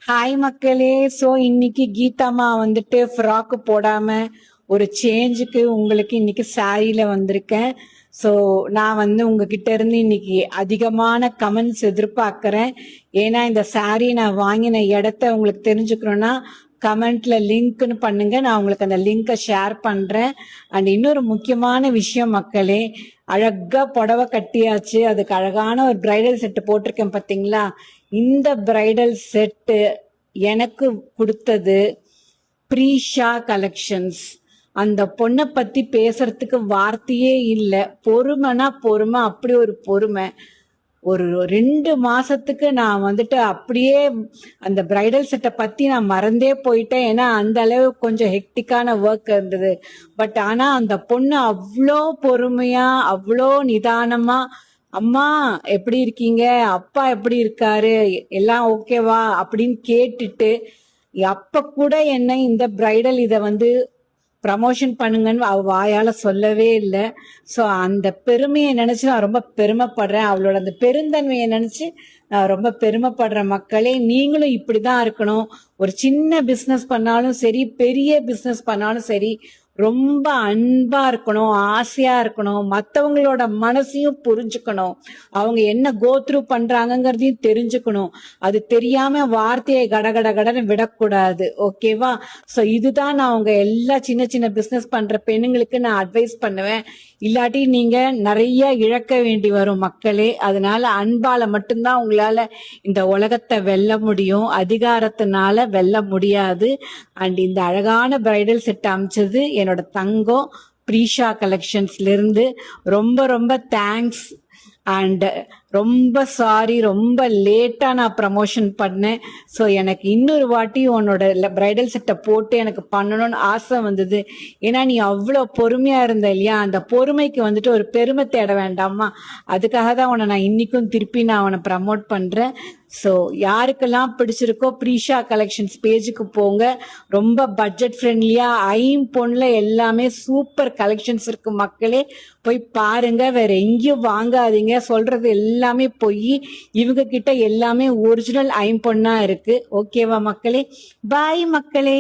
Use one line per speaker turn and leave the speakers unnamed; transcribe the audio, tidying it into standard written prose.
Hi மக்களே. So இன்னைக்கு கீதாமா வந்துட்டு ஃப்ராக்கு போடாம ஒரு சேஞ்சுக்கு உங்களுக்கு இன்னைக்கு சாரியில வந்திருக்கேன். ஸோ நான் உங்ககிட்ட இருந்து இன்னைக்கு அதிகமான கமெண்ட்ஸ் எதிர்பார்க்குறேன். ஏன்னா இந்த சாரி நான் வாங்கின இடத்த உங்களுக்கு தெரிஞ்சுக்கணும்னா கமெண்ட்ல லிங்க்னு பண்ணுங்க. நான் உங்களுக்கு அந்த லிங்கை ஷேர் பண்றேன். அண்ட் இன்னொரு முக்கியமான விஷயம் மக்களே, அழகா புடவை கட்டியாச்சு, அதுக்கு அழகான ஒரு பிரைடல் செட்டு போட்டிருக்கேன் பார்த்தீங்களா. இந்த பிரைடல் செட்டு எனக்கு கொடுத்தது ப்ரீஷா கலெக்ஷன்ஸ். அந்த பொண்ணை பத்தி பேசுறதுக்கு வார்த்தையே இல்லை. பொறுமைனா பொறுமை, அப்படி ஒரு பொறுமை. ஒரு 2 மாசத்துக்கு நான் அப்படியே அந்த பிரைடல் செட்டை பத்தி நான் மறந்தே போயிட்டேன். ஏன்னா அந்த அளவு கொஞ்சம் ஹெக்டிக்கான ஒர்க் இருந்தது. பட் ஆனா அந்த பொண்ணு அவ்வளோ பொறுமையா, அவ்வளோ நிதானமா, அம்மா எப்படி இருக்கீங்க, அப்பா எப்படி இருக்காரு, எல்லாம் ஓகேவா அப்படின்னு கேட்டுட்டு அப்ப கூட என்ன இந்த பிரைடல் இதை ப்ரமோஷன் பண்ணுங்கன்னு அவ வாயால சொல்லவே இல்லை. ஸோ அந்த பெருமையை நினைச்சு நான் ரொம்ப பெருமைப்படுறேன். அவளோட அந்த பெருந்தன்மையை நினைச்சு நான் ரொம்ப பெருமைப்படுறேன். மக்களே, நீங்களும் இப்படிதான் இருக்கணும். ஒரு சின்ன பிஸ்னஸ் பண்ணாலும் சரி, பெரிய பிஸ்னஸ் பண்ணாலும் சரி, ரொம்ப அன்பா இருக்கணும், ஆசையா இருக்கணும், மற்றவங்களோட மனசையும் புரிஞ்சுக்கணும், அவங்க என்ன கோத்ரூ பண்றாங்கிறதையும் தெரிஞ்சுக்கணும். அது தெரியாம வார்த்தையை கடன்னு விடக்கூடாது. ஓகேவா? ஸோ இதுதான் நான் அவங்க எல்லா சின்ன சின்ன பிஸ்னஸ் பண்ற பெண்ணுங்களுக்கு நான் அட்வைஸ் பண்ணுவேன். இல்லாட்டி நீங்க நிறைய இழக்க வேண்டி வரும் மக்களே. அதனால அன்பால மட்டும்தான் உங்களால இந்த உலகத்தை வெல்ல முடியும், அதிகாரத்தினால வெல்ல முடியாது. அண்ட் இந்த அழகான பிரைடல் செட் அமைச்சது என்னோட தங்கம் ப்ரீஷா கலெக்ஷன்ஸ்ல இருந்து ரொம்ப ரொம்ப தேங்க்ஸ். அண்ட் ரொம்ப சாரி, ரொம்ப லேட்டா நான் ப்ரமோஷன் பண்ணேன். ஸோ எனக்கு இன்னொரு வாட்டி உன்னோட பிரைடல் செட்டை போட்டு எனக்கு பண்ணணும்னு ஆசை வந்தது. ஏன்னா நீ அவ்வளோ பொறுமையா இருந்த இல்லையா, அந்த பொறுமைக்கு ஒரு பெருமை தேட வேண்டாமா, அதுக்காக தான் உன்னை நான் இன்னைக்கும் திருப்பி நான் அவனை ப்ரமோட் பண்றேன். ஸோ யாருக்கெல்லாம் பிடிச்சிருக்கோ ப்ரீஷா கலெக்ஷன்ஸ் பேஜுக்கு போங்க. ரொம்ப பட்ஜெட் ஃப்ரெண்ட்லியா ஐம்பொன்ல எல்லாமே சூப்பர் கலெக்ஷன்ஸ் இருக்கு மக்களே, போய் பாருங்க. வேற எங்கேயும் வாங்காதீங்க. சொல்றது எல்லாமே பொய், இவங்க கிட்ட எல்லாமே ஒரிஜினல் ஐம்பொன்னா இருக்கு. ஓகேவா மக்களே? பாய் மக்களே.